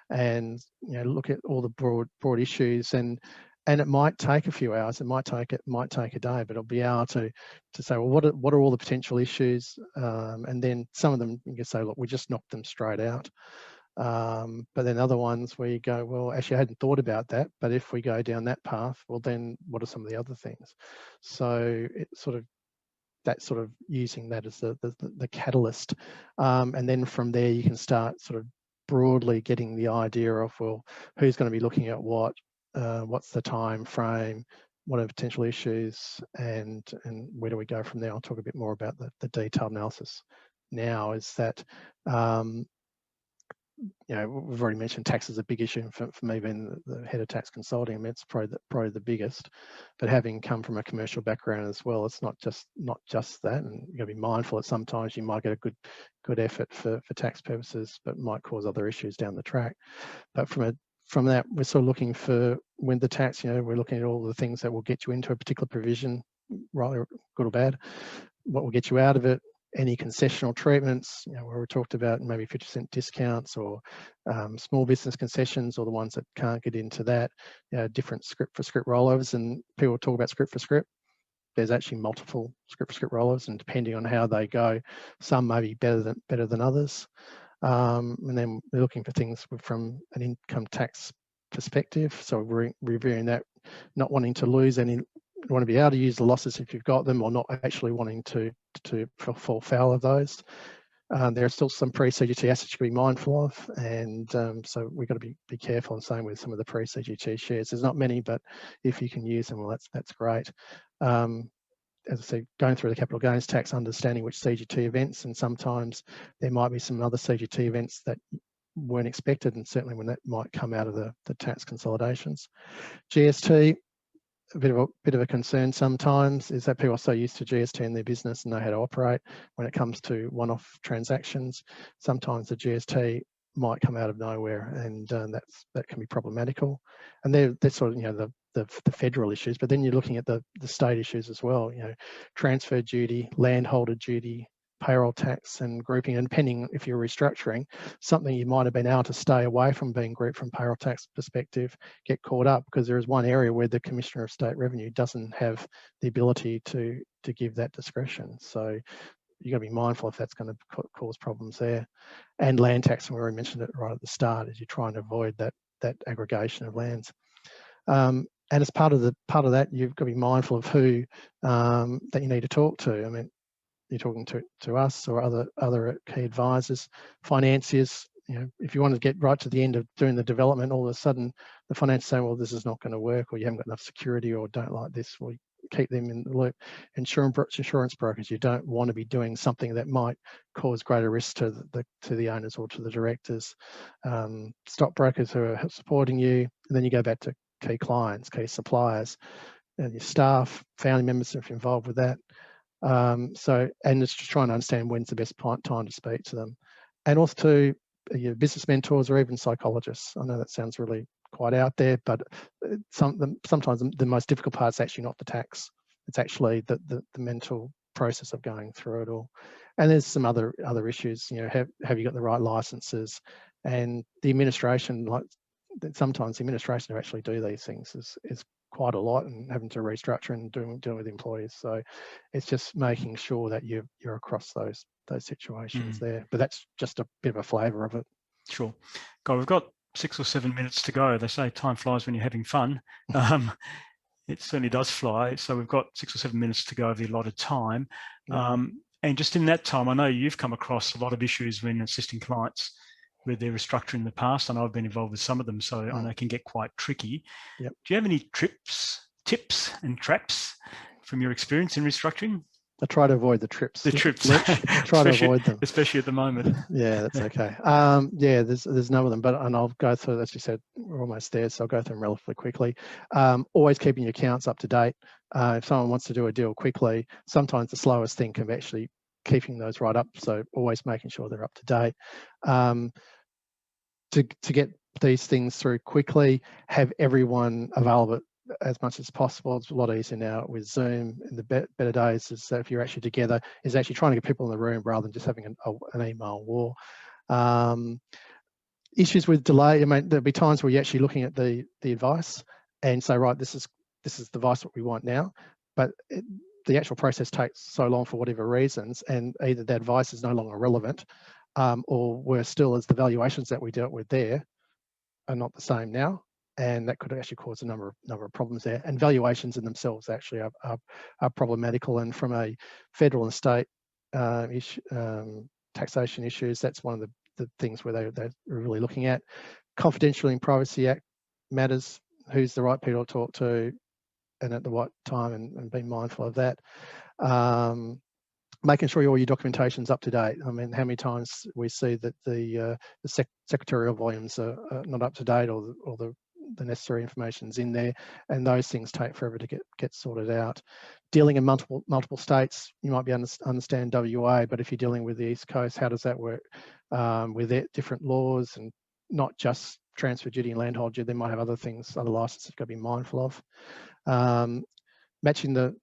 and look at all the broad issues, and it might take a few hours, it might take a day, but it'll be able to say, well, what are all the potential issues, and then some of them you can say, look, we just knock them straight out. But then other ones where you go, well, actually I hadn't thought about that, but if we go down that path, well then what are some of the other things? So it's sort of using that as the catalyst, and then from there you can start sort of broadly getting the idea of, well, who's going to be looking at what, what's the time frame, what are potential issues, and where do we go from there. I'll talk a bit more about the detailed analysis now. Is that you know, we've already mentioned tax is a big issue for me being the head of tax consulting. I mean, it's probably the biggest, but having come from a commercial background as well, it's not just that, and you've got to be mindful that sometimes you might get a good effort for tax purposes, but might cause other issues down the track. But from that, we're sort of looking for, when the tax, you know, we're looking at all the things that will get you into a particular provision, right, good or bad, what will get you out of it, any concessional treatments, you know, where we talked about maybe 50% discounts, or small business concessions, or the ones that can't get into that, you know, different script for script rollovers. And people talk about script for script. There's actually multiple script for script rollovers, and depending on how they go, some may be better than others. And then we're looking for things from an income tax perspective. So we're reviewing that, not wanting to lose any. You want to be able to use the losses if you've got them, or not actually wanting to fall foul of those. There are still some pre-CGT assets you can be mindful of, and so we've got to be careful. And same with some of the pre-CGT shares. There's not many, but if you can use them, well, that's great. As I say, going through the capital gains tax, understanding which CGT events, and sometimes there might be some other CGT events that weren't expected, and certainly when that might come out of the tax consolidations. GST. A bit of a concern sometimes is that people are so used to GST in their business and know how to operate. When it comes to one-off transactions, sometimes the GST might come out of nowhere, and that can be problematical. And they're sort of, you know, the federal issues, but then you're looking at the state issues as well. You know, transfer duty, landholder duty, payroll tax, and grouping, and depending if you're restructuring, something you might have been able to stay away from being grouped from payroll tax perspective, get caught up, because there is one area where the Commissioner of State Revenue doesn't have the ability to give that discretion. So you've got to be mindful if that's going to cause problems there. And land tax, and we already mentioned it right at the start, as you're trying to avoid that aggregation of lands. And as part of that, you've got to be mindful of who that you need to talk to. I mean, you're talking to us or other key advisors, financiers. You know, if you want to get right to the end of doing the development, all of a sudden the financiers say, well, this is not going to work, or you haven't got enough security, or don't like this, well, keep them in the loop. Insurance brokers, you don't want to be doing something that might cause greater risk to the owners or to the directors. Stock brokers who are supporting you, and then you go back to key clients, key suppliers, and your staff, family members if you're involved with that. And it's just trying to understand when's the best time to speak to them. And also to your business mentors, or even psychologists. I know that sounds really quite out there, but sometimes the most difficult part is actually not the tax. It's actually the mental process of going through it all. And there's some other issues. You know, have you got the right licenses? And the administration, like sometimes the administration who actually do these things is quite a lot, and having to restructure and dealing with employees. So it's just making sure that you're across those situations there. But that's just a bit of a flavour of it. Sure. God, we've got 6 or 7 minutes to go. They say time flies when you're having fun. It certainly does fly. So we've got 6 or 7 minutes to go of the allotted time. And just in that time, I know you've come across a lot of issues when assisting clients with their restructuring in the past. I know I've been involved with some of them, so I know it can get quite tricky. Yep. Do you have any tips and traps from your experience in restructuring? I try to avoid the trips. The trips. I try to avoid them. Especially at the moment. Yeah, that's okay. Yeah, there's none of them, and I'll go through, as you said, we're almost there, so I'll go through them relatively quickly. Always keeping your accounts up to date. If someone wants to do a deal quickly, sometimes the slowest thing can be actually keeping those right up, so always making sure they're up to date. To get these things through quickly, have everyone available as much as possible. It's a lot easier now with Zoom. In the better days is that if you're actually together, is actually trying to get people in the room rather than just having an email war. Issues with delay. I mean, there'll be times where you're actually looking at the advice and say, right, this is the advice that we want now, but the actual process takes so long for whatever reasons, and either the advice is no longer relevant, or worse still, as the valuations that we dealt with there are not the same now, and that could actually cause a number of problems there. And valuations in themselves actually are problematical, and from a federal and state taxation issues, that's one of the things where they're really looking at. Confidentiality and Privacy Act matters, who's the right people to talk to and at the right time, and being mindful of that. Making sure all your documentation's up to date. I mean, how many times we see that the secretarial volumes are not up to date, or the necessary information's in there, and those things take forever to get sorted out. Dealing in multiple states, you might be understand WA, but if you're dealing with the East Coast, how does that work with different laws, and not just transfer duty and landhold duty? They might have other things, other licenses you've got to be mindful of. Matching the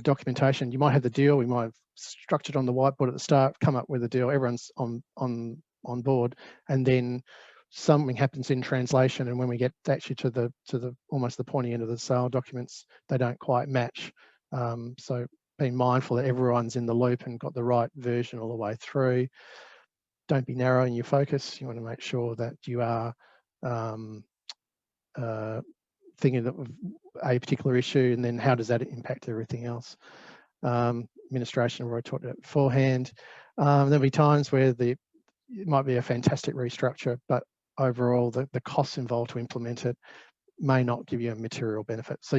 documentation. You might have the deal, we might have structured on the whiteboard at the start, come up with a deal, everyone's on board, and then something happens in translation, and when we get actually to the almost the pointy end of the sale documents, they don't quite match. So being mindful that everyone's in the loop and got the right version all the way through. Don't be narrow in your focus. You want to make sure that you are thinking of a particular issue, and then how does that impact everything else. Administration, where I talked about beforehand. There'll be times where it might be a fantastic restructure, but overall the costs involved to implement it may not give you a material benefit. So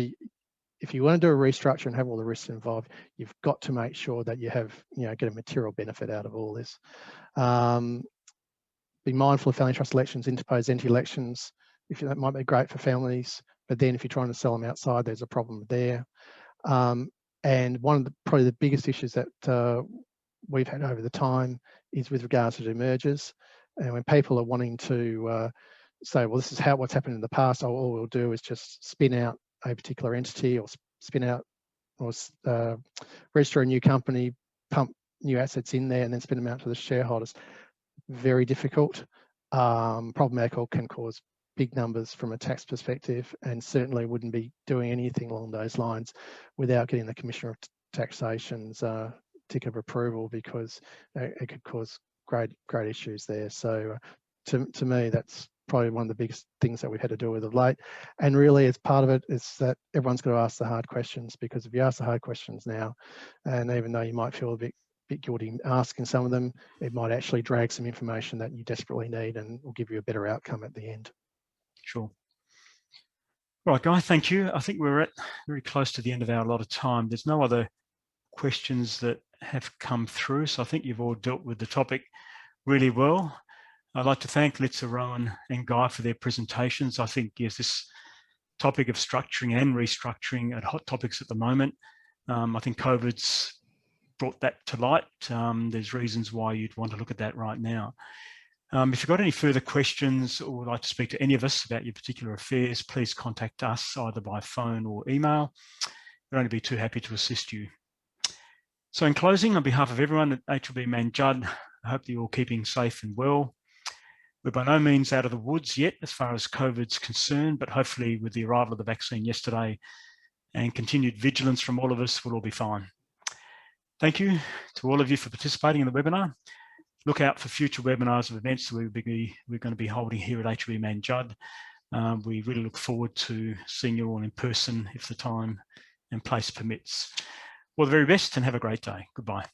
if you want to do a restructure and have all the risks involved, you've got to make sure that you have, get a material benefit out of all this. Be mindful of family trust elections, interposed anti-elections. That might be great for families, but then if you're trying to sell them outside, there's a problem there. And one of probably the biggest issues that we've had over the time is with regards to mergers. And when people are wanting to say, well, this is what's happened in the past, all we'll do is just spin out a particular entity, or spin out, or register a new company, pump new assets in there, and then spin them out to the shareholders. Very difficult, problematical, can cause big numbers from a tax perspective, and certainly wouldn't be doing anything along those lines without getting the Commissioner of Taxation's tick of approval, because it could cause great issues there. So to me, that's probably one of the biggest things that we've had to deal with of late. And really, as part of it, is that everyone's got to ask the hard questions, because if you ask the hard questions now, and even though you might feel a bit guilty asking some of them, it might actually drag some information that you desperately need and will give you a better outcome at the end. Sure. Right, Guy, thank you. I think we're very close to the end of our allotted time. There's no other questions that have come through, so I think you've all dealt with the topic really well. I'd like to thank Litsa, Rowan and Guy for their presentations. I think, yes, this topic of structuring and restructuring are hot topics at the moment. I think COVID's brought that to light. There's reasons why you'd want to look at that right now. If you've got any further questions or would like to speak to any of us about your particular affairs, please contact us either by phone or email. We'd only be too happy to assist you. So in closing, on behalf of everyone at HLB Mann Judd, I hope that you're all keeping safe and well. We're by no means out of the woods yet as far as COVID's concerned, but hopefully with the arrival of the vaccine yesterday and continued vigilance from all of us, we'll all be fine. Thank you to all of you for participating in the webinar. Look out for future webinars of events that we're going to be holding here at HLB Mann Judd. We really look forward to seeing you all in person if the time and place permits. All the very best and have a great day. Goodbye.